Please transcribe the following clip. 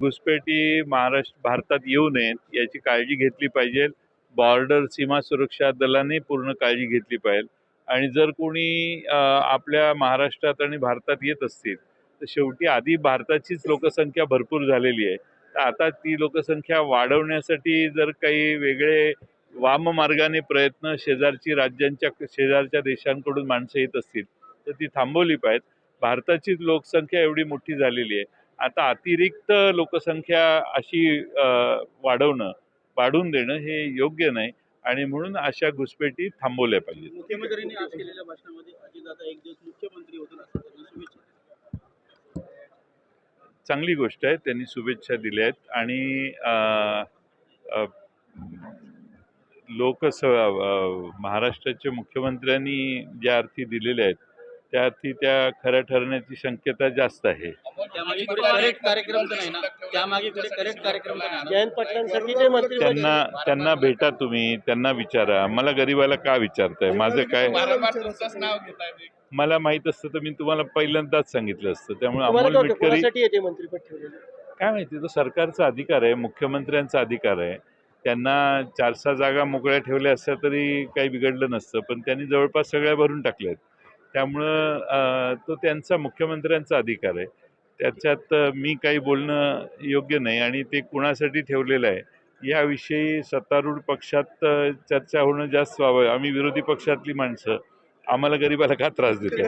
घुसपेटी भारतात येऊ नयेत याची काळजी घेतली पाहिजे. बॉर्डर सीमा सुरक्षा दलाने पूर्ण काळजी घेतली पाहिजे. आणि जर कोणी आपल्या महाराष्ट्रात आणि भारतात येत असतील तर शेवटी आधी भारताचीच लोकसंख्या भरपूर झालेली आहे. तर आता ती लोकसंख्या वाढवण्यासाठी जर काही वेगळे वाममार्गाने प्रयत्न शेजारच्या देशांकडून माणसं येत असतील तर ती थांबवली पाहिजेत. भारताचीच लोकसंख्या एवढी मोठी झालेली आहे. आता अतिरिक्त लोकसंख्या अशी वाढून देणं हे योग्य नाही आणि म्हणून अशा घुसपेटी थांबवल्या पाहिजेत. मुख्यमंत्र्यांनी आज केलेल्या भाषणामध्ये अजितदादा एक दिवस मुख्यमंत्री होतील असं त्यांनी शुभेच्छा. चांगली गोष्ट आहे, त्यांनी शुभेच्छा दिल्या आहेत आणि महाराष्ट्राच्या मुख्यमंत्र्यांनी ज्या अर्थी दिलेल्या आहेत त्या अर्थी त्या खऱ्या ठरण्याची शक्यता जास्त आहे. त्यांना भेटा, तुम्ही त्यांना विचारा. मला गरीबाला का विचारताय? माझं काय, मला माहित असतं तर मी तुम्हाला पहिल्यांदाच सांगितलं असतं. त्यामुळे अमोल मिटकरी काय माहिती, तो सरकारचा अधिकार आहे, मुख्यमंत्र्यांचा अधिकार आहे. त्यांना 4-6 जागा मोकळ्या ठेवल्या असत्या तरी काही बिघडलं नसतं, पण त्यांनी जवळपास सगळ्या भरून टाकल्यात. त्यामुळं तो त्यांचा मुख्यमंत्र्यांचा अधिकार आहे. त्याच्यात मी काही बोलणं योग्य नाही आणि ते कुणासाठी ठेवलेलं आहे याविषयी सत्तारूढ पक्षात चर्चा होणं जास्त व्हावं. आम्ही विरोधी पक्षातली माणसं, आम्हाला गरीबाला का त्रास देते?